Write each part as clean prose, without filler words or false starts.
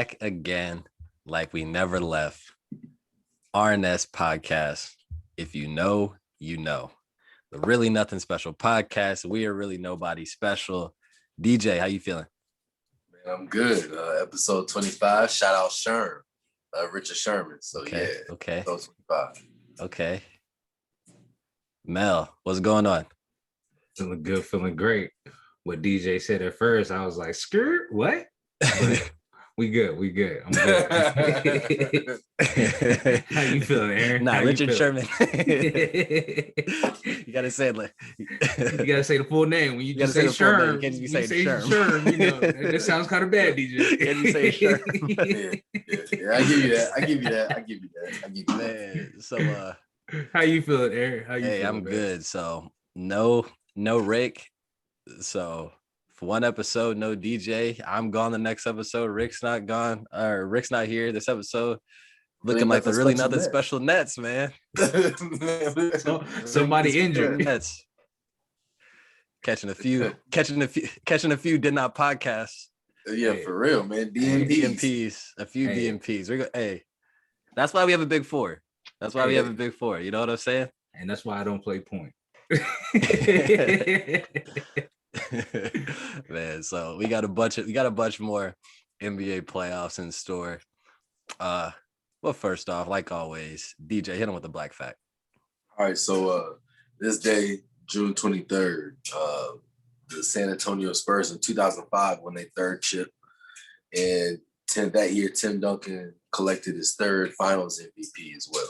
back again like we never left. RNS podcast. If you know, you know. The Really Nothing Special podcast. We are really nobody special. DJ, how you feeling? Man, I'm good. Episode 25. Shout out Sherm, Richard Sherman. So Okay. episode 25. Okay. Mel, what's going on? Feeling good, feeling great. What DJ said at first, I was like, skirt, what? But we good. I'm good. How you feeling, Aaron? Nah, How Richard Sherman. you You gotta say it like gotta say the full name. When you just say Sherm, you say Sherm. Sherm, you know, that sounds kind of bad, DJ. Can you say Sherm? Yeah, I give you that. Man, so how you feeling, Aaron? How you hey, feeling, I'm man? good. So no Rick. So for one episode, no DJ. I'm gone the next episode. Rick's not gone, or Rick's not here this episode. Looking like the Really Nothing Special Nets, man. Somebody injured. Nets. Catching a few did not podcast. Yeah, for real, man. DNPs. A few DNPs. Hey, that's why we have a big four. That's why we have a big four. You know what I'm saying? And that's why I don't play point. Man, so we got a bunch more NBA playoffs in store. Well, first off, like always, DJ, hit him with the black fact. All right, so this day, June 23rd, the San Antonio Spurs in 2005 won their third chip, and that year Tim Duncan collected his third Finals MVP as well,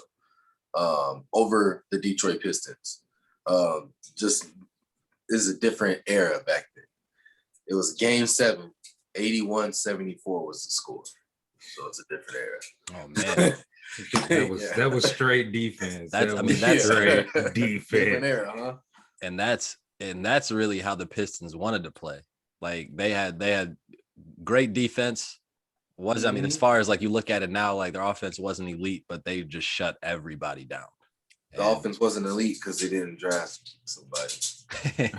over the Detroit Pistons. Just is a different era back then. It was Game 7, 81-74 was the score. So it's a different era. Oh man. That was straight defense. That's straight defense. Different era, huh? And that's really how the Pistons wanted to play. Like they had great defense. As far as like you look at it now, like their offense wasn't elite, but they just shut everybody down. The offense wasn't elite because they didn't draft somebody. Yeah,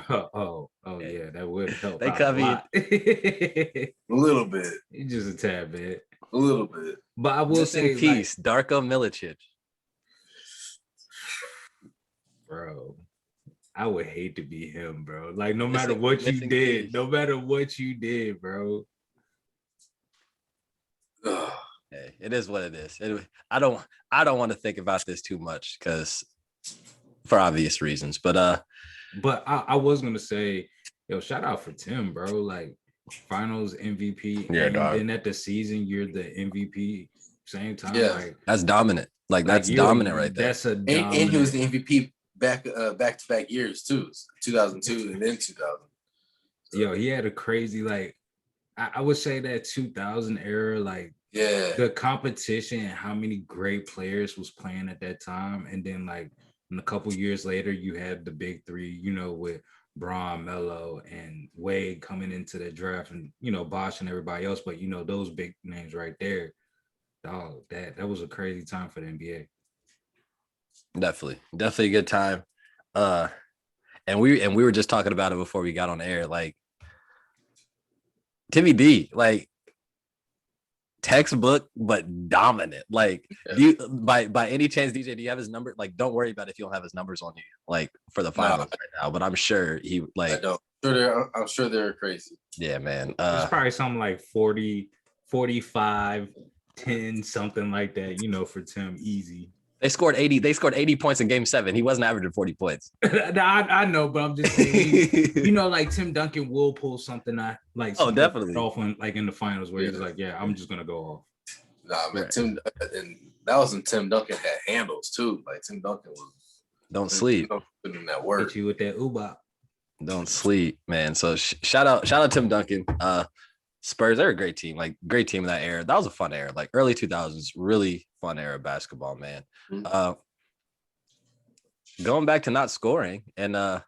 that would help. They covered A little bit. Just a tad bit. A little bit. But I will just say, in peace, Darko Milicic. Bro, I would hate to be him, bro. Like no matter what you did, bro. Hey, it is what it is. I don't want to think about this too much because for obvious reasons. But I was gonna say, shout out for Tim, bro. Like Finals MVP, and then at the season you're the MVP. Same time, like that's dominant. Like that's dominant right there. That's and he was the MVP back to back years too, 2002 and then 2000. Yo, he had a crazy I would say that 2000 era, like the competition and how many great players was playing at that time, and then like in a couple years later, you had the big three, with Braun, Melo, and Wade coming into the draft, and Bosh and everybody else. But those big names right there, dog. That was a crazy time for the NBA. Definitely a good time. And we were just talking about it before we got on air. Like Timmy D, like textbook but dominant. Like do you by any chance, DJ, do you have his number? Like don't worry about if you don't have his numbers on you like for the finals right now, but I'm sure he like I don't. I'm sure they're crazy. Yeah, man. It's probably something like 40, 45, 10, something like that, for Tim, easy. They scored 80 points in game 7. He wasn't averaging 40 points. I know, but I'm just saying, like Tim Duncan will pull something definitely off in the finals where he's like, yeah, I'm just gonna go off. Nah, man, Tim, and that was when Tim Duncan had handles too. Like Tim Duncan was don't sleep. Putting in that work. Hit you with that Uba. Don't sleep, man. So shout out Tim Duncan. Spurs, they're a great team. Like great team in that era. That was a fun era. Like early 2000s, really fun era of basketball, man. Going back to not scoring and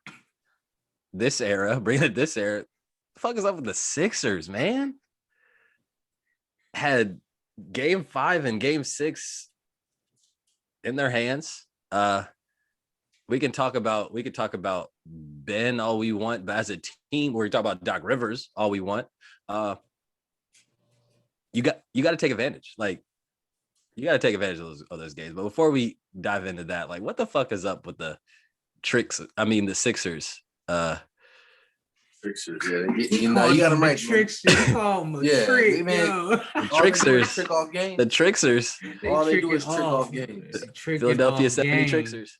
this era, bringing it this era, the fuck is up with the Sixers, man? Had game 5 and game 6 in their hands. We can talk about Ben all we want, but as a team, we're talking about Doc Rivers all we want. you got to take advantage. Like, you got to take advantage of those games. But before we dive into that, like, what the fuck is up with the the Sixers? Tricksters, yeah. You got them right. Tricksters, call them yeah, trick, man. yo. The Tricksters, trick off games. The Tricksters. All they do is trick off games. Philadelphia 70 Tricksters.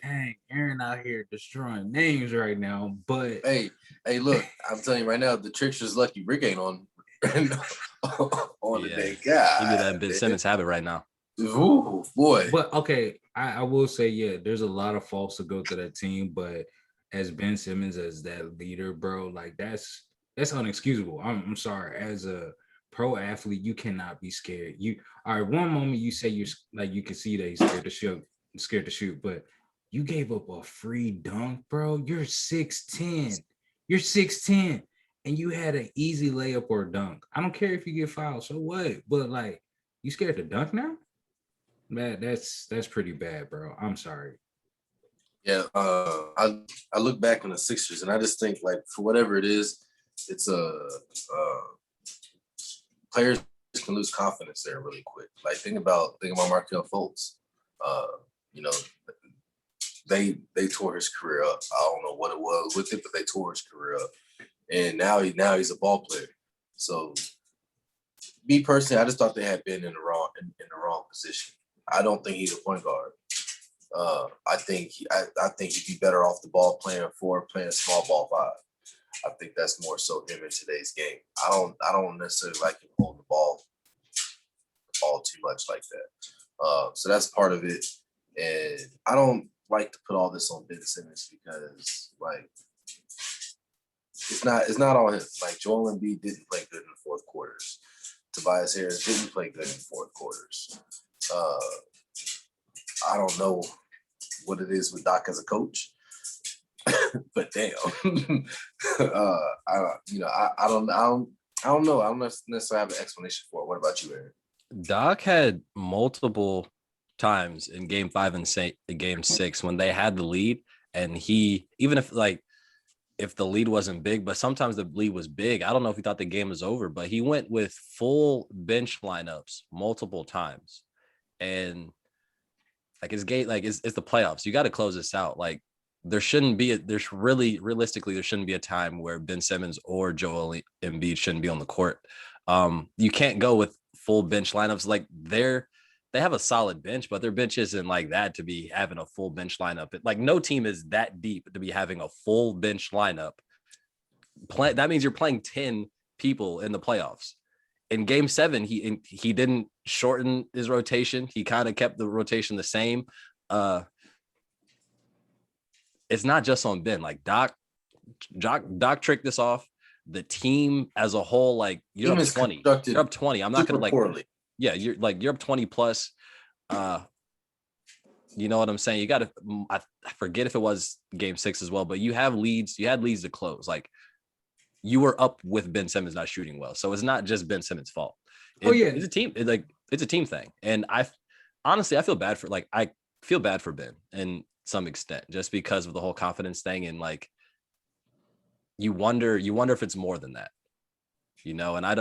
Dang, Aaron out here destroying names right now. But hey, look, I'm telling you right now, the Tricksters lucky Rick ain't on the day. God, he be that Ben Simmons habit right now. Ooh, boy. But okay, I will say, yeah, there's a lot of faults to go to that team, but as Ben Simmons, as that leader, bro, like that's unexcusable. I'm sorry. As a pro athlete, you cannot be scared. All right, one moment you say you're like, you can see that he's scared to shoot, but you gave up a free dunk, bro. You're 6'10. You're 6'10. And you had an easy layup or a dunk. I don't care if you get fouled, so what? But like, you scared to dunk now? Man, that's pretty bad, bro. I'm sorry. Yeah, I look back on the Sixers and I just think, like, for whatever it is, it's players can lose confidence there really quick. Like, think about Markelle Fultz. You know, they tore his career up. I don't know what it was with it, but they tore his career up. And now he's a ball player. So, me personally, I just thought they had been in the wrong position. I don't think he's a point guard. I think he'd be better off the ball playing small ball 5. I think that's more so him in today's game. I don't necessarily like him holding the ball too much like that. So that's part of it. And I don't like to put all this on Ben Simmons because, like, it's not all him. Like, Joel Embiid didn't play good in the fourth quarters. Tobias Harris didn't play good in the fourth quarters. I don't know what it is with Doc as a coach, but damn, I don't know. I don't necessarily have an explanation for it. What about you, Aaron? Doc had multiple times in Game 5 and Game 6 when they had the lead, and he, even if the lead wasn't big, but sometimes the lead was big. I don't know if he thought the game was over, but he went with full bench lineups multiple times, and like it's the playoffs. You got to close this out. Like, realistically, there shouldn't be a time where Ben Simmons or Joel Embiid shouldn't be on the court. You can't go with full bench lineups. Like, they have a solid bench, but their bench isn't like that to be having a full bench lineup. Like, no team is that deep to be having a full bench lineup. That means you're playing 10 people in the playoffs. In Game 7, he didn't shorten his rotation. He kind of kept the rotation the same. It's not just on Ben. Like, Doc tricked this off. The team as a whole, like, you're up 20. You're up 20. I'm not gonna like poorly. Yeah, you're up 20 plus. You know what I'm saying? You got to. I forget if it was Game 6 as well, but you have leads. You had leads to close. Like, you were up with Ben Simmons not shooting well, so it's not just Ben Simmons' fault. It's a team. It's a team thing, and honestly, I feel bad for Ben in some extent, just because of the whole confidence thing, and like, you wonder if it's more than that, you know. And I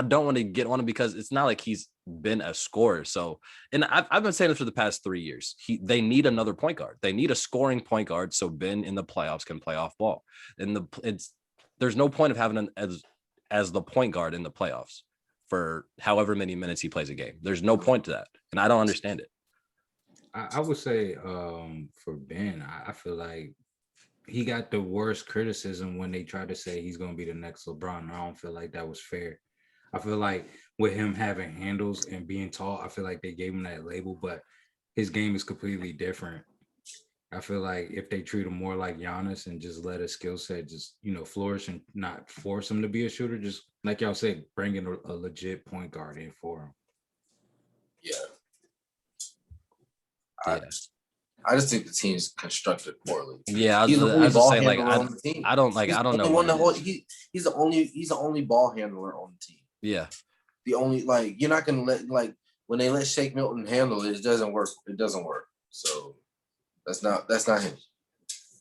don't want to get on him because it's not like he's been a scorer. So, and I've been saying this for the past 3 years. They need another point guard. They need a scoring point guard so Ben in the playoffs can play off ball. And there's no point of having him as the point guard in the playoffs for however many minutes he plays a game. There's no point to that, and I don't understand it. I would say for Ben, I feel like he got the worst criticism when they tried to say he's going to be the next LeBron. I don't feel like that was fair. I feel like with him having handles and being tall, I feel like they gave him that label, but his game is completely different. I feel like if they treat him more like Giannis and just let his skill set just, flourish and not force him to be a shooter, just like y'all said, bring in a legit point guard in for him. Yeah. I just think the team's constructed poorly. Yeah, he's the only ball handler on the team. I don't know. He's the only ball handler on the team. Yeah. The only, you're not gonna let, when they let Shake Milton handle it, it doesn't work. So that's not him.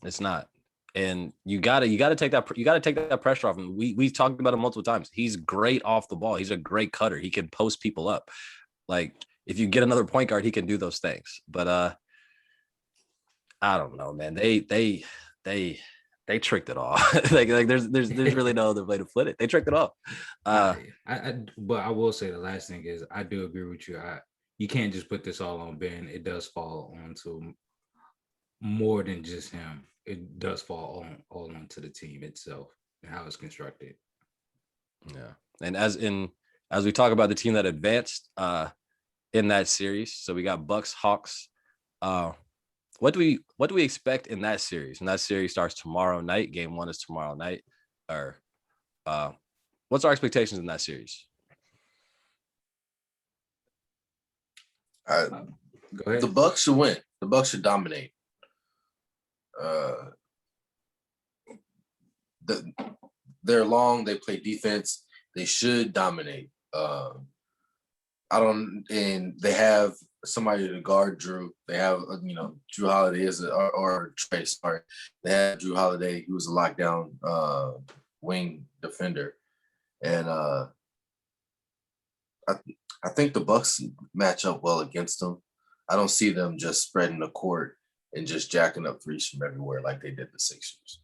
It's not. And you gotta take that pressure off him. We talked about him multiple times. He's great off the ball. He's a great cutter. He can post people up. Like if you get another point guard, he can do those things. But I don't know, man. They tricked it off. like there's really no other way to put it. They tricked it off. But I will say the last thing is I do agree with you. You can't just put this all on Ben. It does fall onto more than just him. It does fall all onto the team itself and how it's constructed. Yeah. And as we talk about the team that advanced in that series, so we got Bucks, Hawks. What do we expect in that series? And that series starts tomorrow night. Game 1 is tomorrow night. Or what's our expectations in that series? Go ahead. The Bucks should win. The Bucks should dominate. They're long. They play defense. They should dominate. And they have somebody to guard Drew. They have, Drew Holiday or Trey. Sorry, they have Drew Holiday. He was a lockdown wing defender, and I think the Bucks match up well against them. I don't see them just spreading the court and just jacking up threes from everywhere like they did the Sixers.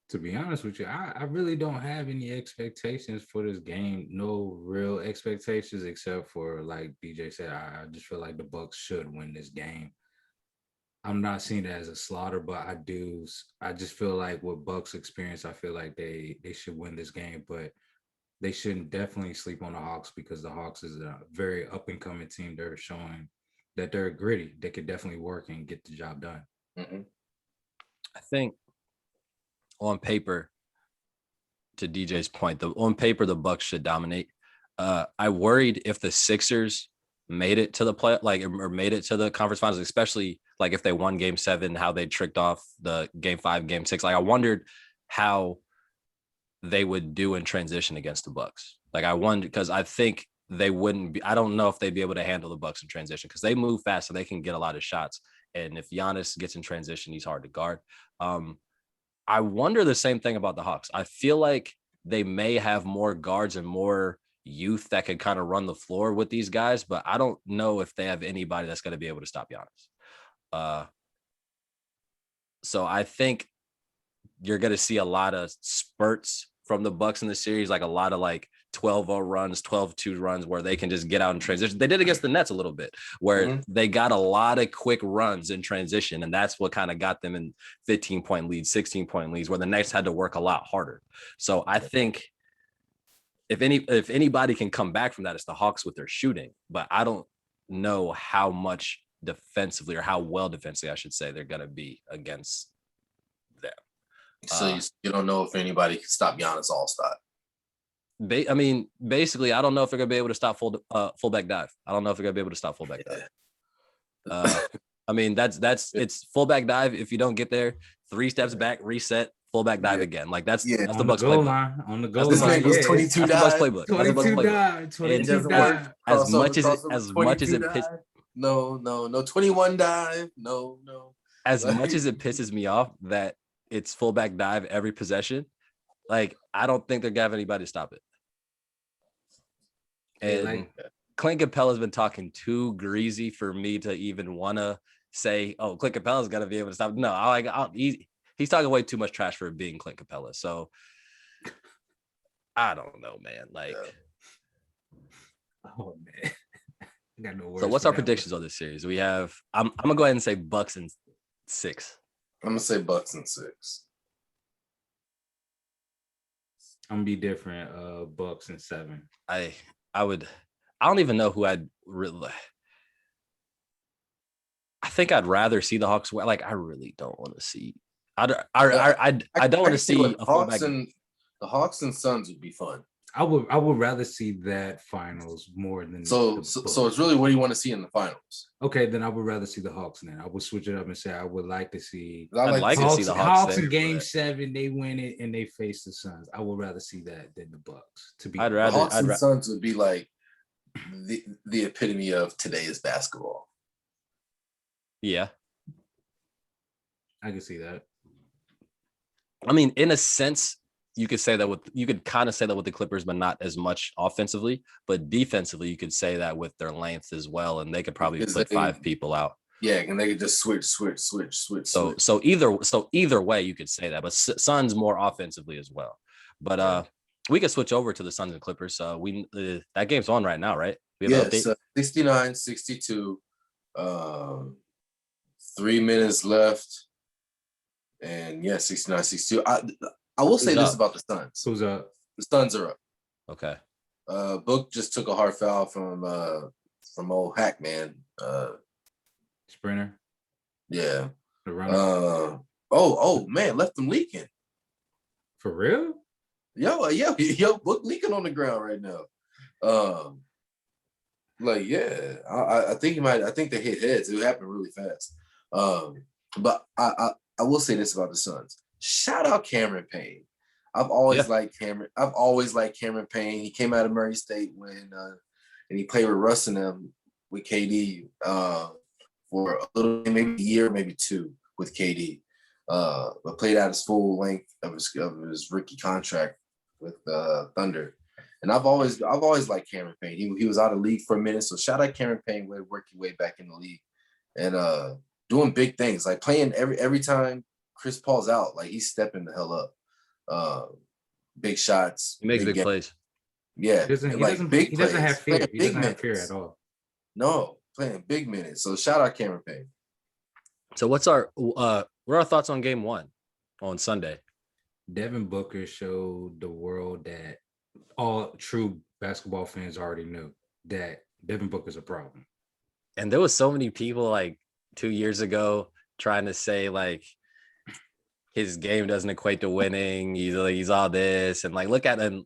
To be honest with you, I really don't have any expectations for this game. No real expectations, except for, like DJ said, I just feel like the Bucks should win this game. I'm not seeing it as a slaughter, but I just feel like with Bucks experience, I feel like they should win this game, but they shouldn't definitely sleep on the Hawks because the Hawks is a very up-and-coming team. They're showing that they're gritty. They could definitely work and get the job done. Mm-hmm. I think on paper, to DJ's point, on paper, the Bucks should dominate. I worried if the Sixers made it to the play, or made it to the conference finals, especially like if they won Game 7, how they tricked off the Game 5, Game 6. Like I wondered how they would do in transition against the Bucks. Like I wondered because I think they wouldn't be. I don't know if they'd be able to handle the Bucks in transition because they move fast, so they can get a lot of shots. And if Giannis gets in transition, he's hard to guard. I wonder the same thing about the Hawks. I feel like they may have more guards and more youth that could kind of run the floor with these guys, but I don't know if they have anybody that's going to be able to stop Giannis. So I think you're going to see a lot of spurts from the Bucks in the series, like a lot of 12-0 runs, 12-2 runs where they can just get out in transition. They did against the Nets a little bit where they got a lot of quick runs in transition. And that's what kind of got them in 15-point leads, 16-point leads where the Nets had to work a lot harder. So I think if anybody can come back from that, it's the Hawks with their shooting. But I don't know how much defensively or how well defensively, I should say, they're going to be against them. So you don't know if anybody can stop Giannis all-star. I mean, basically, I don't know if they're gonna be able to stop fullback dive. I don't know if they're gonna be able to stop fullback dive. I mean, it's fullback dive. If you don't get there, 3 steps back, reset, fullback dive again. Like that's the Bucks playbook. On the goal line, was 22 Bucks playbook. 22 dive, 22 dive. As much as it pisses. No 21 dive. No. As much as it pisses me off that it's fullback dive every possession, like I don't think they're gonna have anybody to stop it. And Clint Capella's been talking too greasy for me to even want to say, "Oh, Clint Capella's got to be able to stop." No, he's talking way too much trash for being Clint Capella. So I don't know, man. Oh man, I got no words. So what's our predictions on this series? We have. I'm gonna go ahead and say Bucks in 6. I'm gonna say Bucks in 6. I'm gonna be different. Bucks in 7. I don't even know who I'd really. I think I'd rather see the Hawks. I really don't want to see. I don't want to see a fullback. The Hawks and Suns would be fun. I would rather see that finals more than so it's really what do you want to see in the finals? Okay, then I would rather see the Hawks. Then I would switch it up and say I would like to see. I'd like to see the Hawks in Game 7. They win it and they face the Suns. I would rather see that than the Bucks. The Hawks and Suns would be like the epitome of today's basketball. Yeah. I can see that. I mean, in a sense, you could kind of say that with the Clippers, but not as much offensively. But defensively, you could say that with their length as well, and they could probably put 5 people out. Yeah, and they could just switch. So either way, you could say that. But Suns more offensively as well. But we could switch over to the Suns and Clippers. That game's on right now, right? We have an update? 69-62. 3 minutes left. And 69-62. I will say this about the Suns. Who's up? The Suns are up. Okay. Book just took a hard foul from old Hackman. Sprinter. Yeah. The runner. Oh man, left them leaking. For real? Yo, Book leaking on the ground right now. I think they hit heads. It happened really fast. But I will say this about the Suns. Shout out Cameron Payne. I've always liked Cameron Payne. He came out of Murray State and he played with Russ and them with KD for a little, maybe a year, maybe 2 with KD. But played out his full length of his rookie contract with Thunder. And I've always liked Cameron Payne. He was out of the league for a minute, so shout out Cameron Payne, working way back in the league and doing big things, like playing every time Chris Paul's out, like he's stepping the hell up. Big shots. He makes big plays. Yeah, he doesn't have fear. He doesn't have fear at all. No, playing big minutes. So shout out Cameron Payne. So what are our thoughts on game 1 on Sunday? Devin Booker showed the world that all true basketball fans already knew that Devin Booker's a problem. And there was so many people like 2 years ago trying to say like his game doesn't equate to winning. He's all this, and like look at him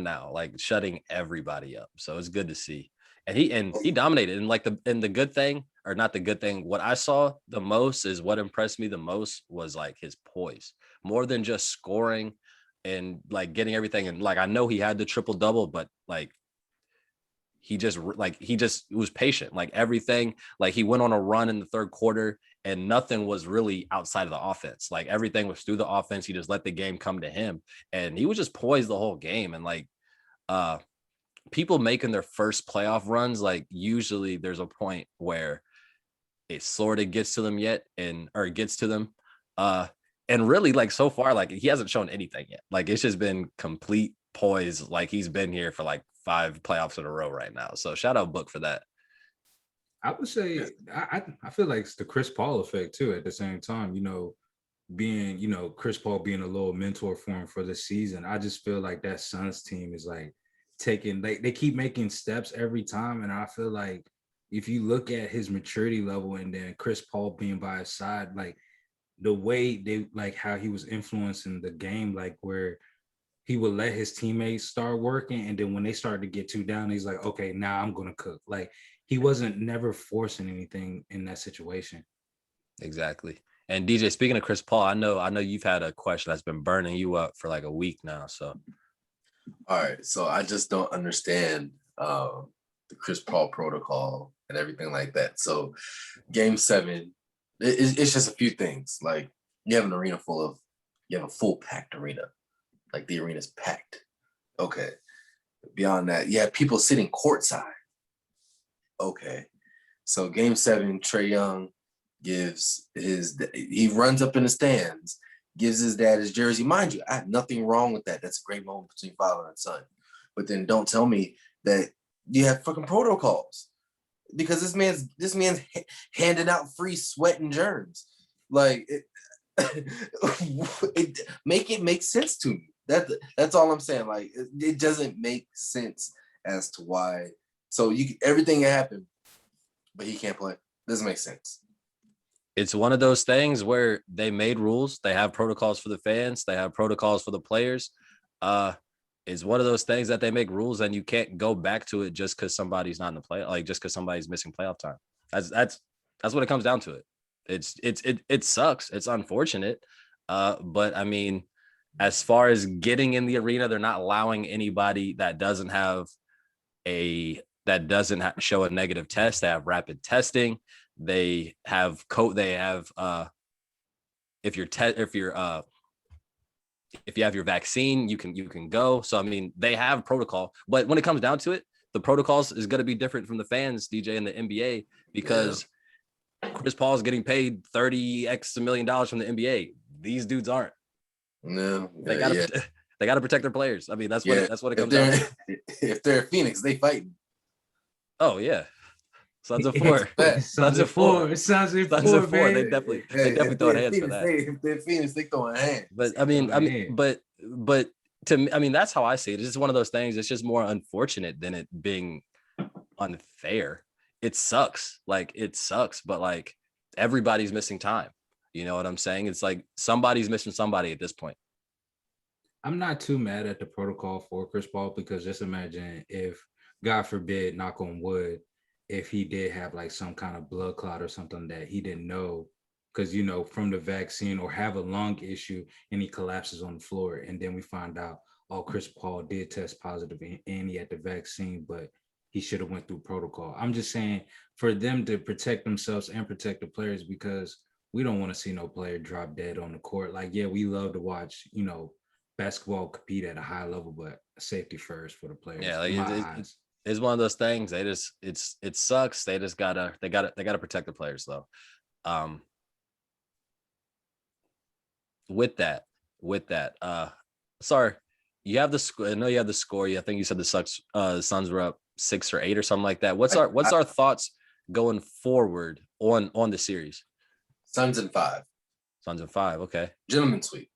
now, like shutting everybody up. So it's good to see. And he dominated. And like the good thing, or not the good thing, what I saw the most is what impressed me the most was like his poise, more than just scoring and like getting everything. And like I know he had the triple double, but like he just was patient. Like everything, like he went on a run in the third quarter and nothing was really outside of the offense. Like everything was through the offense. He just let the game come to him, and he was just poised the whole game. And like people making their first playoff runs, like usually there's a point where it sort of gets to them and really like so far, like he hasn't shown anything yet. Like it's just been complete poise. Like he's been here for like 5 playoffs in a row right now. So shout out Book for that. I would say I feel like it's the Chris Paul effect too. At the same time, being Chris Paul being a little mentor for him for the season. I just feel like that Suns team is like taking, they keep making steps every time, and I feel like if you look at his maturity level and then Chris Paul being by his side, like the way they like how he was influencing the game, like where he would let his teammates start working, and then when they started to get too down, he's like, okay, now I'm gonna cook. Like he wasn't never forcing anything in that situation. Exactly. And DJ, speaking of Chris Paul, I know you've had a question that's been burning you up for like a week now. So all right, so I just don't understand the Chris Paul protocol and everything like that. So game 7, it's just a few things. Like you have a full packed arena. Like the arena's packed. Okay. Beyond that, you have people sitting courtside. Okay. So game 7, Trae Young he runs up in the stands, gives his dad his jersey. Mind you, I have nothing wrong with that. That's a great moment between father and son. But then don't tell me that you have fucking protocols, because this man's handing out free sweat and germs. Like make it make sense to me. That's all I'm saying. Like it doesn't make sense as to why. So everything can happen, but he can't play. Doesn't make sense. It's one of those things where they made rules. They have protocols for the fans. They have protocols for the players. It's one of those things that they make rules and you can't go back to it just because somebody's not in the play, like just because somebody's missing playoff time. That's what it comes down to. It sucks. It's unfortunate. But I mean, as far as getting in the arena, they're not allowing anybody that doesn't show a negative test. They have rapid testing. They have if you're if you have your vaccine, you can go. So I mean, they have protocol, but when it comes down to it, the protocols is going to be different from the fans, DJ, in the NBA, because Chris Paul is getting paid $30 million from the NBA. These dudes aren't. No, they gotta protect their players. I mean, that's what it comes down to. If they're Phoenix, they fighting. Oh yeah. Sons of four. Sons of four. They definitely throwing hands for that. If they're Phoenix, they throwing hands. But but to me, I mean, that's how I see it. It's just one of those things. It's just more unfortunate than it being unfair. It sucks. But like everybody's missing time. You know what I'm saying? It's like somebody's missing somebody at this point. I'm not too mad at the protocol for Chris Paul, because just imagine if, God forbid, knock on wood, if he did have like some kind of blood clot or something that he didn't know, because, you know, from the vaccine, or have a lung issue and he collapses on the floor. And then we find out, oh, Chris Paul did test positive and he had the vaccine, but he should have went through protocol. I'm just saying, for them to protect themselves and protect the players, because we don't want to see no player drop dead on the court. Like, yeah, we love to watch, you know, basketball compete at a high level, but safety first for the players. Yeah, like it's one of those things. It sucks. They gotta protect the players though. With that, sorry, you have the score. I know you have the score. I think you said the Suns were up 6 or 8 or something like that. What's our thoughts going forward on the series? Suns in 5. Suns in 5. Okay. Gentlemen's sweep.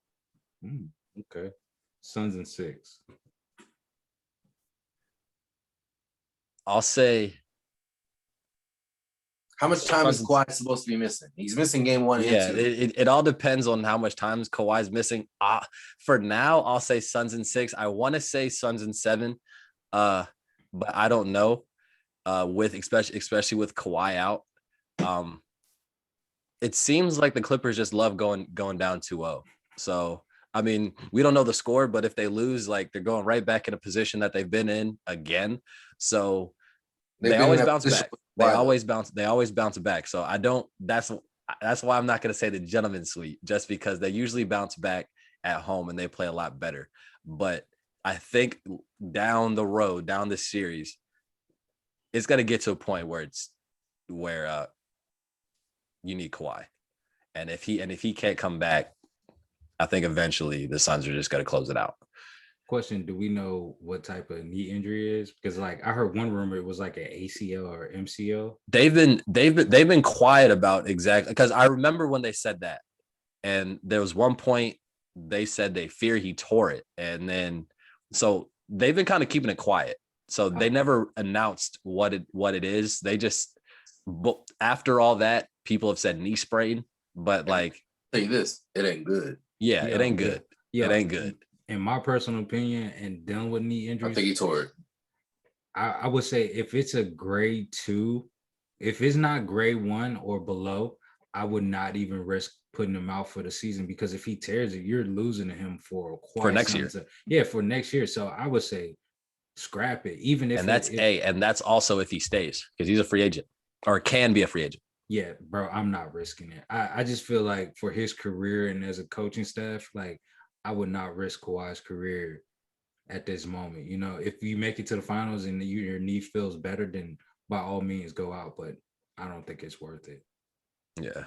Okay. Suns in 6. I'll say. How much time is Kawhi supposed to be missing? He's missing game 1 and 2. It all depends on how much time Kawhi's missing. For now, I'll say Suns in 6. I want to say Suns in 7, but I don't know. With especially with Kawhi out, it seems like the Clippers just love going down 2-0. So I mean, we don't know the score, but if they lose, like, they're going right back in a position that they've been in again. So they always bounce back. They always bounce back. So I don't. That's why I'm not going to say the gentleman's sweep, just because they usually bounce back at home and they play a lot better. But I think down the road, down the series, it's going to get to a point where you need Kawhi, and if he can't come back, I think eventually the Suns are just going to close it out. Question: do we know what type of knee injury is? Because, like, I heard one rumor it was like an ACL or MCL. They've been quiet about exactly, because I remember when they said that, and there was one point they said they fear he tore it, and then so they've been kind of keeping it quiet. So they never announced what it is. They just, after all that, people have said knee sprain, but like, tell you this, it ain't good. Yeah, it ain't good. Yeah, it ain't good. In my personal opinion, and dealing with knee injuries, I think he tore it. I would say if it's a grade 2, if it's not grade 1 or below, I would not even risk putting him out for the season, because if he tears it, you're losing him for next year. For next year. So I would say scrap it, even if. And that's also if he stays, because he's a free agent, or can be a free agent. Yeah, bro, I'm not risking it. I just feel like for his career and as a coaching staff, like, I would not risk Kawhi's career at this moment. You know, if you make it to the finals and your knee feels better, then by all means go out. But I don't think it's worth it. Yeah,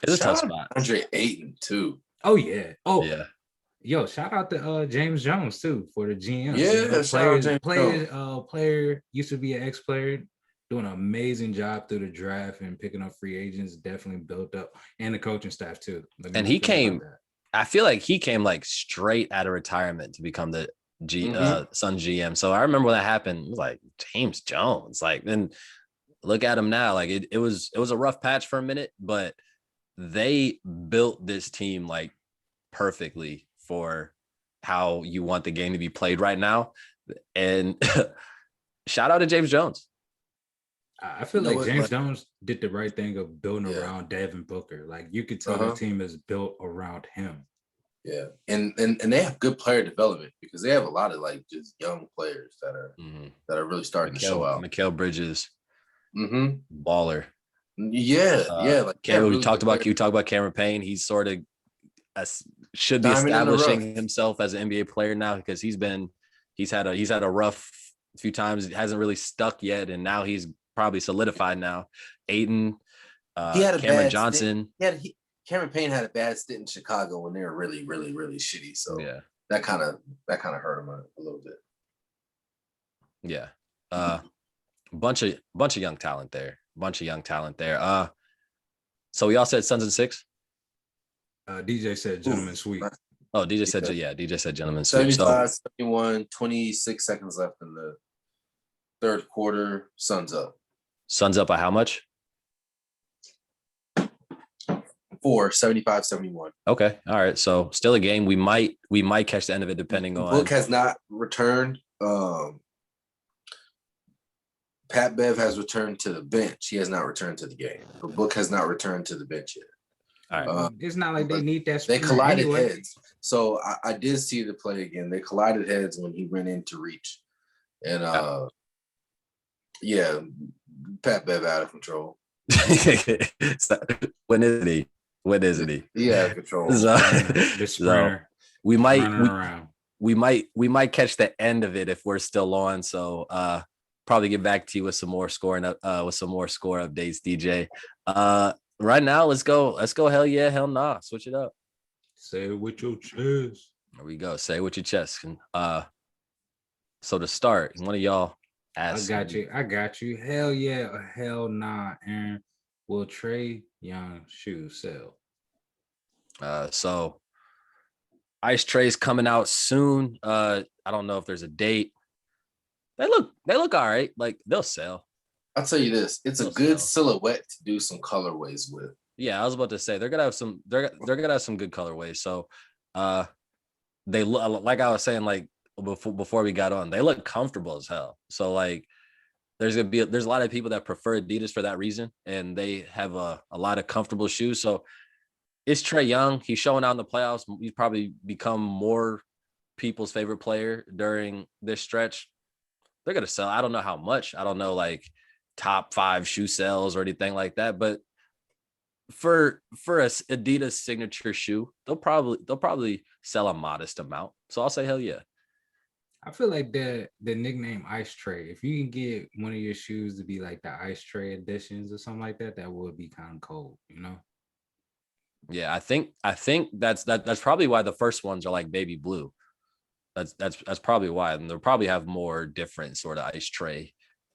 it's a tough spot. Andre Ayton too. Oh yeah. Oh yeah. Yo, shout out to James Jones too for the GM. Yeah, player used to be an ex-player, doing an amazing job through the draft and picking up free agents. Definitely built up, and the coaching staff too. And he came. I feel like he came like straight out of retirement to become the Suns GM. So I remember when that happened, it was like James Jones. Like, then look at him now. Like it was a rough patch for a minute, but they built this team like perfectly for how you want the game to be played right now. And shout out to James Jones. I feel like James Jones did the right thing of building around Devin Booker. Like, you could tell the team is built around him. Yeah, and they have good player development, because they have a lot of like just young players that are really starting to show out. Mikal Bridges, baller. Yeah. Like, you talk about Cameron Payne. He's sort of should be establishing himself as an NBA player now because he's had a rough few times. It hasn't really stuck yet, and now he's probably solidified now. Aiton, he had a Cameron Johnson. Cameron Payne had a bad stint in Chicago when they were really, really, really shitty. So yeah, that kind of hurt him a little bit. Yeah, bunch of young talent there. So we all said Suns and 6. DJ said gentleman sweep. Oh, DJ said gentleman sweep. 75-71, 26 seconds left in the third quarter. Suns up. Suns up by how much? 75-71. Okay. All right. So still a game. We might catch the end of it depending on. Book has not returned. Pat Bev has returned to the bench. He has not returned to the game. The Book has not returned to the bench yet. All right. It's not like they need that. They collided heads. So I did see the play again. They collided heads when he went in to reach. And Pat Bev out of control. When isn't he? He out of control. So we might catch the end of it if we're still on. So probably get back to you with some more score updates, DJ. Right now, let's go. Hell yeah, hell nah. Switch it up. Say it with your chest. There we go. Say it with your chest. So to start, one of y'all ask. I got you. Hell yeah or hell nah, Aaron. Will Trae Young shoes sell? So Ice Trae's coming out soon. I don't know if there's a date. They look all right. Like they'll sell. I'll tell you this: it's a good silhouette to do some colorways with. Yeah, I was about to say they're gonna have some. They're gonna have some good colorways. So, they look like I was saying like before we got on. They look comfortable as hell. So like, there's a lot of people that prefer Adidas for that reason, and they have a lot of comfortable shoes. So, it's Trae Young. He's showing out in the playoffs. He's probably become more people's favorite player during this stretch. They're gonna sell. I don't know how much. I don't know like top 5 shoe sales or anything like that, but for a Adidas signature shoe, they'll probably sell a modest amount. So I'll say hell yeah. I feel like the nickname Ice Trae, if you can get one of your shoes to be like the Ice Trae editions or something like that, that would be kind of cool, you know? Yeah, I think that's probably why the first ones are like baby blue. That's probably why, and they'll probably have more different sort of Ice Trae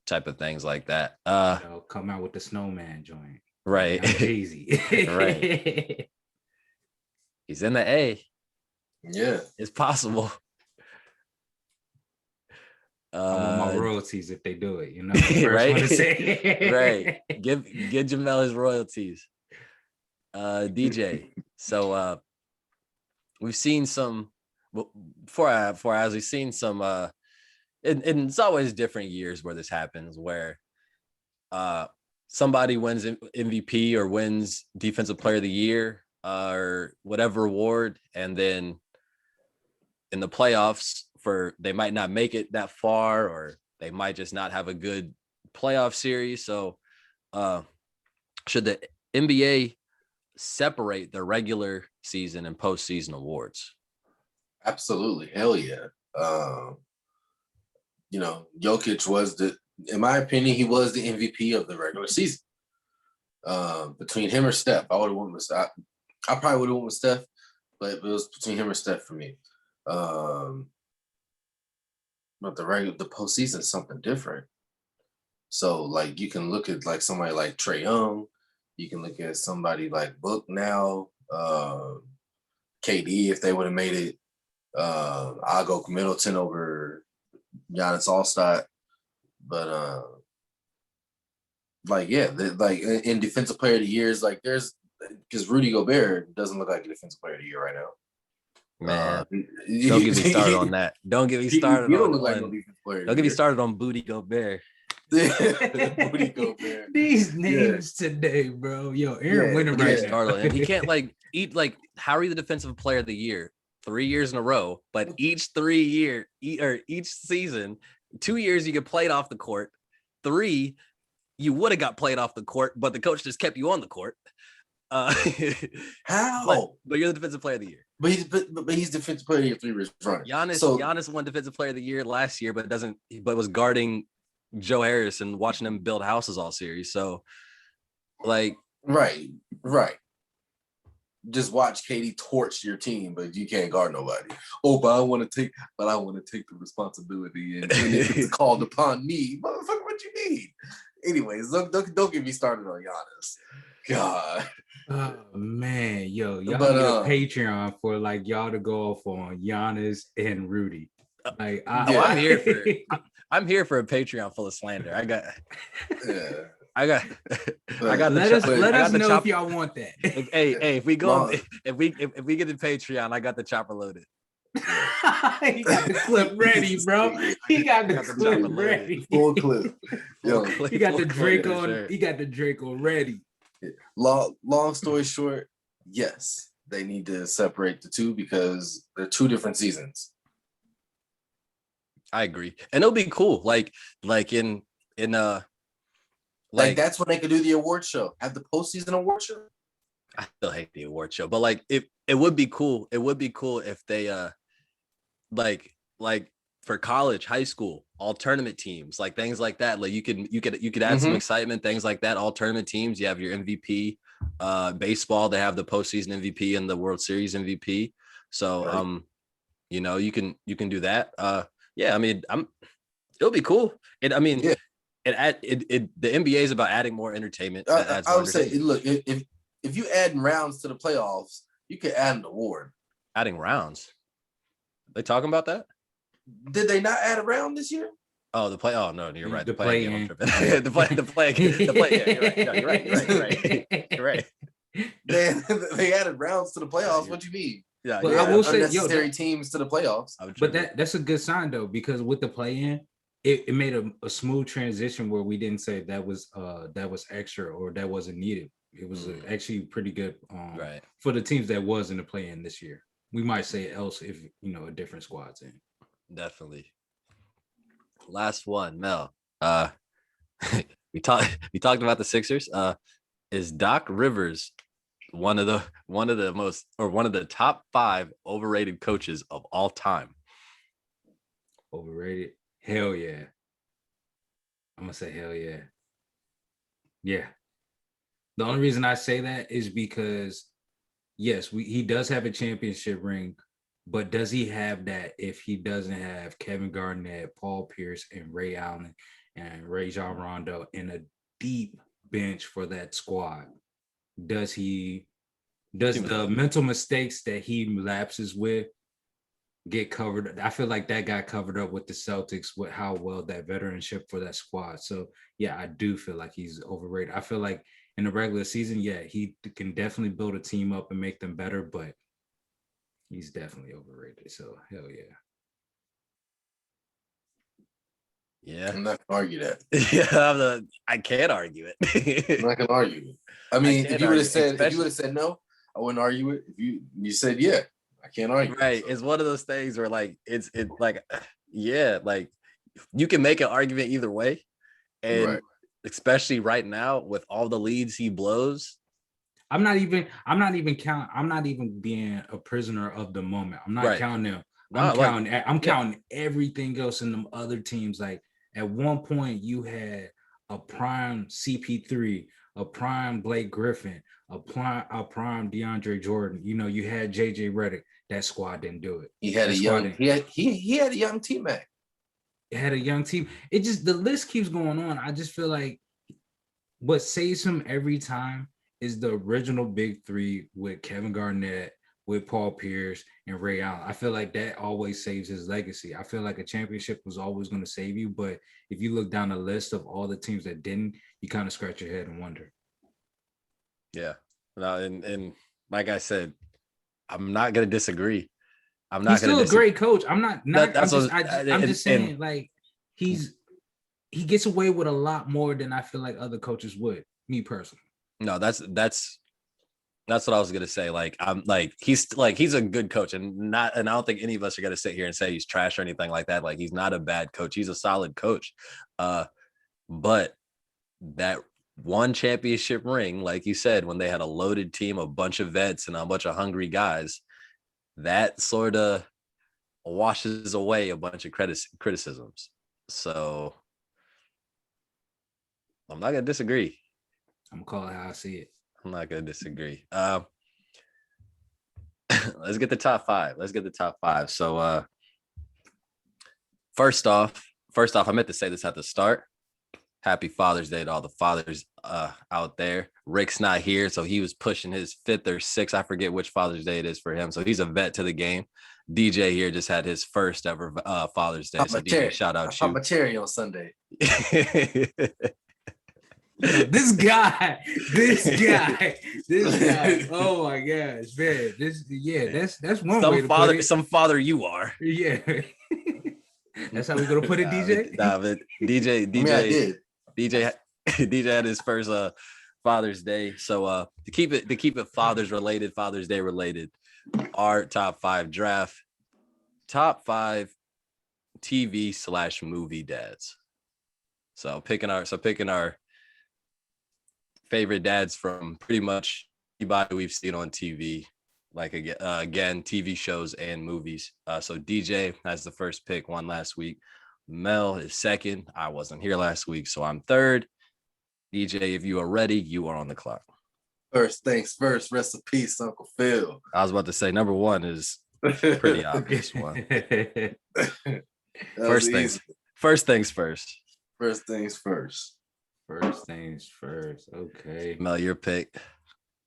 type of things like that. Come out with the snowman joint. Right. Easy. Right. He's in the A. Yeah. It's possible. I want my royalties if they do it, you know. Right. Right. Give Jamel his royalties. DJ. So we've seen some as we've seen some and it's always different years where this happens, where somebody wins MVP or wins Defensive Player of the Year or whatever award, and then in the playoffs they might not make it that far, or they might just not have a good playoff series. So should the NBA separate the regular season and postseason awards? Absolutely. Hell yeah. Jokic was in my opinion, he was the MVP of the regular season. Between him or Steph, I would have went with Steph. I probably would have went with Steph, but it was between him or Steph for me. But the postseason is something different. So like you can look at like somebody like Trae Young, you can look at somebody like Book now, KD if they would have made it. I'll go Middleton over Giannis Allstott, but in Defensive Player of the Years, like there's because Rudy Gobert doesn't look like a Defensive Player of the Year right now. Man, don't get me started on that. Don't get me started. Don't get me started on Booty Gobert. Booty Gobert. These names today, bro. Yo, Aaron winning right now. And he can't eat how are you the Defensive Player of the Year 3 years in a row? But each season, 2 years you get played off the court. 3, you would have got played off the court, but the coach just kept you on the court. How? But you're the defensive player of the year. But he's defensive player of the year 3 years running. Giannis won defensive player of the year last year, but was guarding Joe Harris and watching him build houses all series. So, like, right. Just watch Katie torch your team, but you can't guard nobody. Oh, but I want to take the responsibility, and it's called upon me, motherfucker. What you need? Anyways, don't get me started on Giannis. God. Oh man, y'all need a Patreon for like y'all to go off on Giannis and Rudy. Like, I'm here for a Patreon full of slander. I got. Let us know if y'all want that. Hey, if we get the Patreon, I got the chopper loaded. He got the clip ready, bro. He got the clip ready. Full clip. Yo, he got the Draco. Sure. He got the Draco ready. Long story short, yes, they need to separate the two because they're two different seasons. I agree, and it'll be cool. Like that's when they could do the award show. Have the postseason award show. I still hate the award show, but like it would be cool. It would be cool if they like for college, high school, all tournament teams, like things like that. Like you could add some excitement, things like that. All tournament teams. You have your MVP. Baseball, they have the postseason MVP and the World Series MVP. So you can do that. Yeah, I mean, it'll be cool. The NBA is about adding more entertainment. I would say, look, if you add rounds to the playoffs, you could add an award. Adding rounds? They talking about that? Did they not add a round this year? Oh, the play. Oh no, you're right. The play. The play. Yeah, you're right. You're right. They added rounds to the playoffs. What do you mean? Yeah, but I will say, unnecessary teams to the playoffs. But that's a good sign though, because with the play-in, it made a smooth transition where we didn't say that was extra or that wasn't needed. It was actually pretty good for the teams that was in the play-in this year. We might say else if a different squad's in. Definitely. Last one, Mel. We talked about the Sixers. Is Doc Rivers one of the top 5 overrated coaches of all time? Overrated? Hell yeah. I'm gonna say hell yeah. Yeah. The only reason I say that is because yes, he does have a championship ring, but does he have that if he doesn't have Kevin Garnett, Paul Pierce, and Ray Allen and Rajon Rondo in a deep bench for that squad? Does the mental mistakes that he lapses with get covered? I feel like that got covered up with the Celtics with how well that veteranship for that squad. So yeah, I do feel like he's overrated. I feel like in the regular season, yeah, he can definitely build a team up and make them better, but he's definitely overrated. So hell yeah. Yeah, I'm not gonna argue that. Yeah, I can't argue it. I'm not gonna argue it. I mean, if you would have said no, I wouldn't argue it. If you said yeah, I can't argue. Right. It's one of those things where like it's like yeah, like you can make an argument either way. And especially right now with all the leads he blows. I'm not even being a prisoner of the moment. I'm not counting them. I'm counting everything else in them other teams. Like at one point you had a prime CP3, a prime Blake Griffin, a prime DeAndre Jordan. You had JJ Redick. That squad didn't do it. He had a young T-Mac. It had a young team. It just, the list keeps going on. I just feel like what saves him every time is the original big three with Kevin Garnett, with Paul Pierce, and Ray Allen. I feel like that always saves his legacy. I feel like a championship was always going to save you, but if you look down the list of all the teams that didn't, you kind of scratch your head and wonder. Yeah. No, and like I said, I'm not going to disagree. He's still a great coach. I'm just saying, like, he gets away with a lot more than I feel like other coaches would. Me personally. No, that's what I was gonna say. Like, I'm like he's a good coach, and I don't think any of us are gonna sit here and say he's trash or anything like that. Like, he's not a bad coach. He's a solid coach. But that one championship ring, like you said, when they had a loaded team, a bunch of vets and a bunch of hungry guys, that sort of washes away a bunch of criticisms. So I'm not gonna disagree. I'm gonna call it how I see it. I'm not gonna disagree. Let's get the top five. So first off, I meant to say this at the start. Happy Father's Day to all the fathers out there. Rick's not here, so he was pushing his fifth or sixth. I forget which Father's Day it is for him. So he's a vet to the game. DJ here just had his first ever Father's Day. So DJ, shout out you. I'm a cherry on Sunday. This guy. Oh my gosh, man. That's one way to put it. Some father you are. Yeah. That's how we're gonna put it, DJ. But DJ had his first Father's Day. So to keep it Father's Day related, our top 5 draft, top 5 TV/movie dads. So picking our favorite dads from pretty much anybody we've seen on TV, like again, TV shows and movies. So DJ has the first pick, won last week. Mel is second. I wasn't here last week, so I'm third. DJ, if you are ready, you are on the clock. First things first, rest in peace, Uncle Phil. I was about to say number one is pretty obvious one. First things first. First things first. First things first. Okay. Mel, your pick.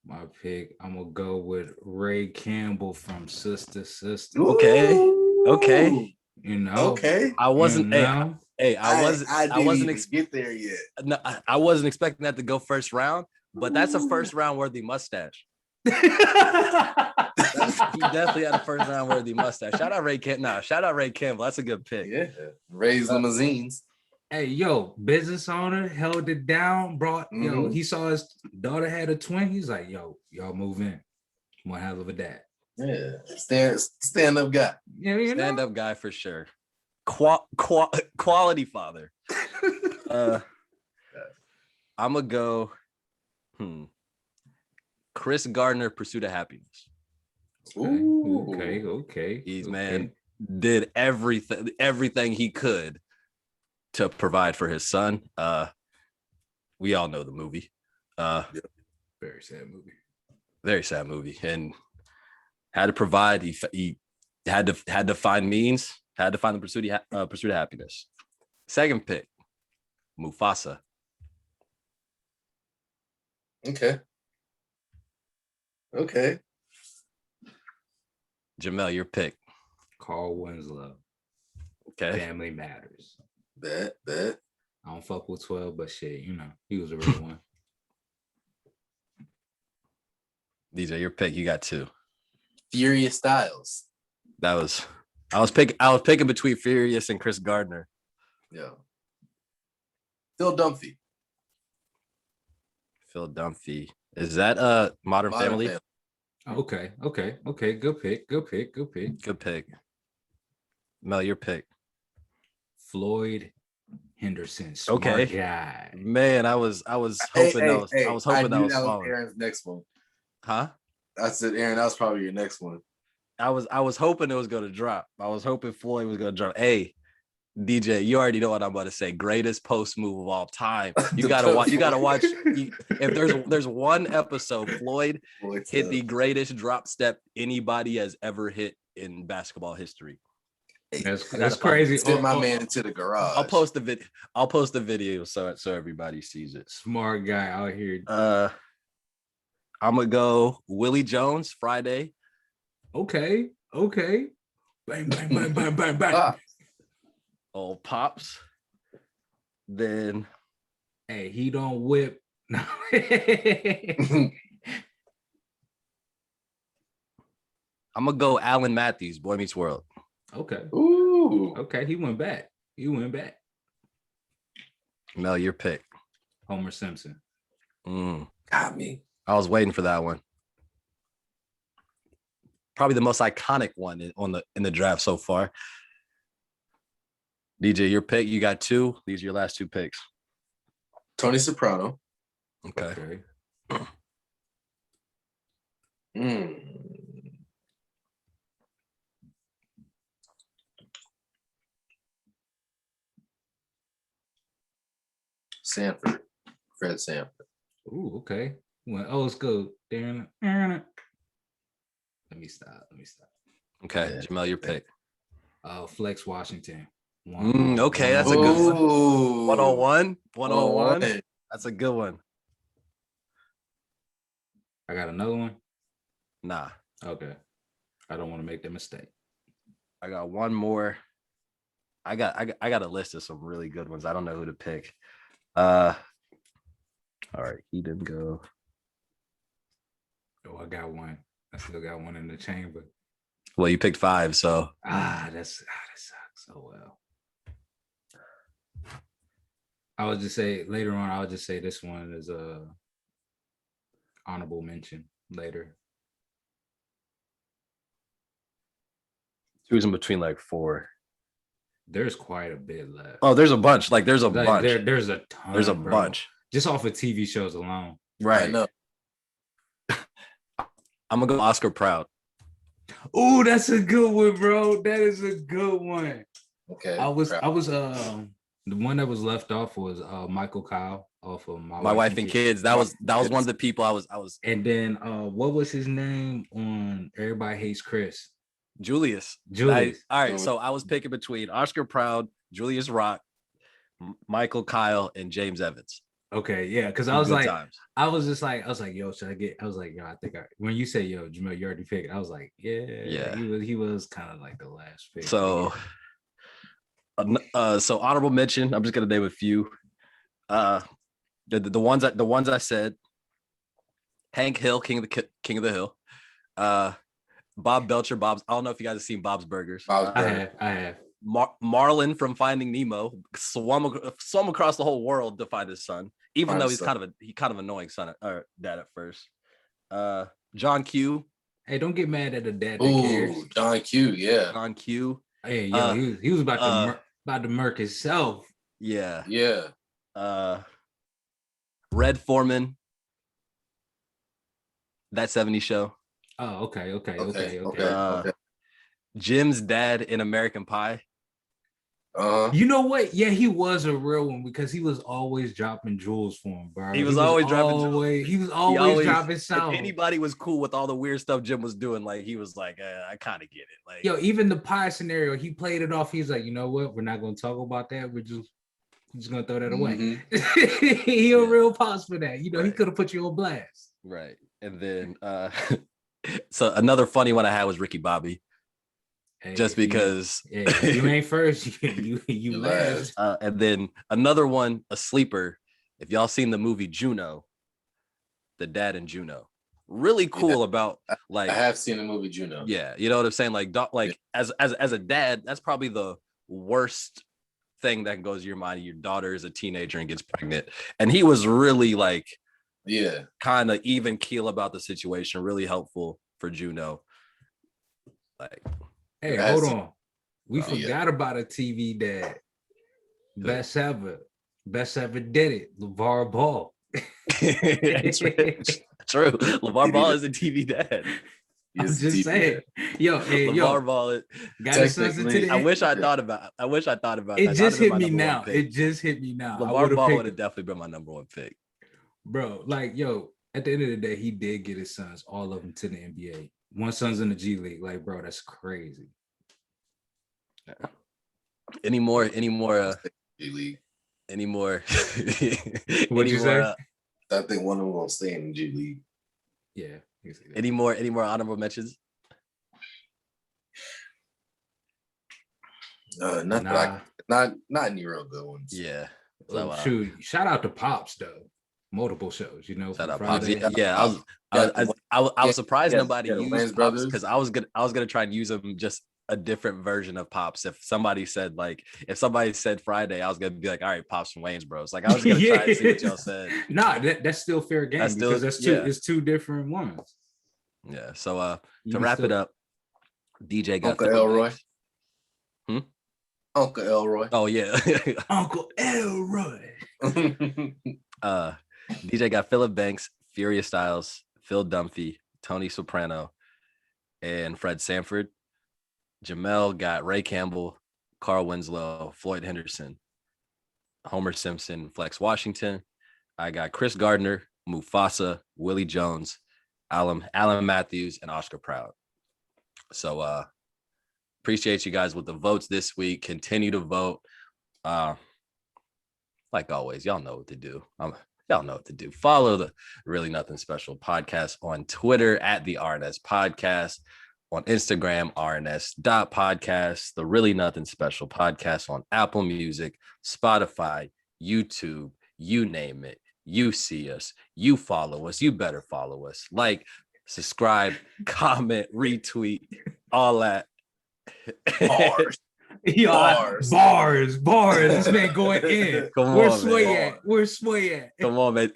My pick. I'm gonna go with Ray Campbell from Sister. Okay. You know. Okay. I wasn't. You know? I wasn't get there yet. No, I wasn't expecting that to go first round, but that's a first round worthy mustache. He definitely had a first round worthy mustache. Shout out Ray Campbell. That's a good pick. Yeah. Ray's limousines. Hey, yo, business owner held it down, he saw his daughter had a twin. He's like, yo, y'all move in. One hell of a dad. Yeah. Stand-up guy. Yeah, stand-up guy for sure. Quality father. I'm gonna go Chris Gardner, Pursuit of Happiness. Okay. He's man did everything he could to provide for his son. We all know the movie. Very sad movie. And had to provide. He had to find means. Had to find the pursuit of happiness. Second pick, Mufasa. Okay. Jamel, your pick. Carl Winslow. Okay. Family Matters. Bet. I don't fuck with 12, but shit, he was a real one. DJ, your pick. You got 2. Furious Styles. I was picking between Furious and Chris Gardner. Yeah. Phil Dunphy. Is that Modern Family? Okay. Good pick. Mel, your pick. Floyd Henderson. Smart guy. Man, I was hoping that was falling. Aaron's next one. Huh? I said, Aaron, that was probably your next one. I was hoping it was gonna drop. I was hoping Floyd was gonna drop. Hey, DJ, you already know what I'm about to say. Greatest post move of all time. You gotta watch. If there's one episode, Floyd hit the greatest drop step anybody has ever hit in basketball history. That's crazy. Send my man into the garage. I'll post the video so everybody sees it. Smart guy out here. I'm gonna go Willie Jones Friday. Okay. Bang. Old Pops. Then hey, he don't whip. No. I'm gonna go Alan Matthews, Boy Meets World. Okay. Ooh. Okay, he went back. Mel, your pick. Homer Simpson. Got me. I was waiting for that one. Probably the most iconic one in the draft so far. DJ, your pick. You got 2. These are your last 2 picks. Tony Soprano. Okay. Sanford. Fred Sanford. Ooh, okay. Well, old school. Let me stop. Okay, yeah. Jamel, your pick. Flex Washington. Okay, that's a good one. 101. That's a good one. I got another one. Nah. Okay. I don't want to make that mistake. I got one more. I got a list of some really good ones. I don't know who to pick. All right, he didn't go. Oh, I got one. I still got one in the chamber. Well, you picked 5, so that sucks. Oh well. I would just say later on. I would just say this one is a honorable mention later. Choosing between like 4. There's quite a bit left. Oh, there's a bunch. There's a bunch. There's a ton. There's a bunch. Just off of TV shows alone. Right. I know. I'm gonna go Oscar Proud. Oh, that's a good one, bro. That is a good one. Okay. I was the one that was left off was Michael Kyle off of My Wife and Kids. That was one of the people I was. And then what was his name on Everybody Hates Chris? Julius. All right, so I was picking between Oscar Proud, Julius Rock, Michael Kyle, and James Evans. Okay, yeah, because I was like, I was like, yo, should I get? I was like, yo, I think when you say, yo, Jamel, you already picked. I was like, yeah. He was kind of like the last pick. So, so honorable mention. I'm just gonna name a few. The ones I said. Hank Hill, King of the Hill. Bob Belcher, Bob's. I don't know if you guys have seen Bob's Burgers. I have. Marlin from Finding Nemo swum across the whole world to find his son, even though he's kind of annoying son or dad at first. John Q. Hey, don't get mad at the dad that cares. John Q. Yeah. John Q. Hey, yo, he was about to murk himself. Yeah. Yeah. Red Foreman. That 70s Show. Oh, okay. Jim's dad in American Pie. You know what? Yeah, he was a real one because he was always dropping jewels for him, bro. He was always dropping jewels. He was always dropping sound. If anybody was cool with all the weird stuff Jim was doing, like he was like, I kind of get it. Like, yo, even the pie scenario, he played it off. He's like, you know what? We're not gonna talk about that. We're just gonna throw that away. He a real pops for that. You know, He could have put you on blast. Right. And then so another funny one I had was Ricky Bobby. Hey, just because you ain't first, you last. And then another one, a sleeper. If y'all seen the movie Juno, the dad in Juno, really cool about like. I have seen the movie Juno. Yeah, you know what I'm saying. As a dad, that's probably the worst thing that goes to your mind. Your daughter is a teenager and gets pregnant, and he was really like, kind of even keel about the situation. Really helpful for Juno. Like. Hey, hold on. We forgot about a TV dad. Best ever did it. LeVar Ball. It's true. LeVar Ball is a TV dad. I'm just saying. LeVar Ball. Got his sons into the I wish I thought about it. It just hit me now. LeVar Ball would have definitely been my number 1 pick. Bro, like, yo, at the end of the day, he did get his sons, all of them, to the NBA. One son's in the G League. Like, bro, that's crazy. Any more G League? Any more? What did you say? I think one of them will stay in the G League. Yeah. Any more honorable mentions? Not any real good ones. Yeah. So, shoot, shout out to Pops though. Multiple shows, you know. Shout out Pops. Yeah. I was surprised nobody used Pops because I was gonna try and use them just a different version of Pops. If somebody said Friday, I was gonna be like, all right, Pops from Wayne's Bros. Like I was gonna try and see what y'all said. Nah, that's still fair game because it's two different ones. Yeah. So to wrap it up, DJ got Uncle Elroy. Uncle Elroy. Oh yeah. Uncle Elroy. DJ got Philip Banks, Furious Styles, Phil Dunphy, Tony Soprano, and Fred Sanford. Jamel got Ray Campbell, Carl Winslow, Floyd Henderson, Homer Simpson, Flex Washington. I got Chris Gardner, Mufasa, Willie Jones, Alan Matthews, and Oscar Proud. So appreciate you guys with the votes this week. Continue to vote. Like always, y'all know what to do. Y'all know what to do. Follow the Really Nothing Special podcast on Twitter at the RNS Podcast, on Instagram, rns.podcast, the Really Nothing Special podcast on Apple Music, Spotify, YouTube, you name it. You see us, you follow us, you better follow us. Like, subscribe, comment, retweet, all that. Bars. Bars. This man going in. Where's Sway at? Come on, man.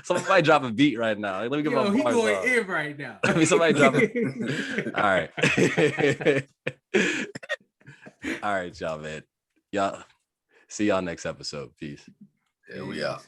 Somebody drop a beat right now. Let me get my bars. He going off. in right now. I mean, somebody drop it. All right. All right, y'all, man. Y'all see y'all next episode. Peace. Yeah, we out.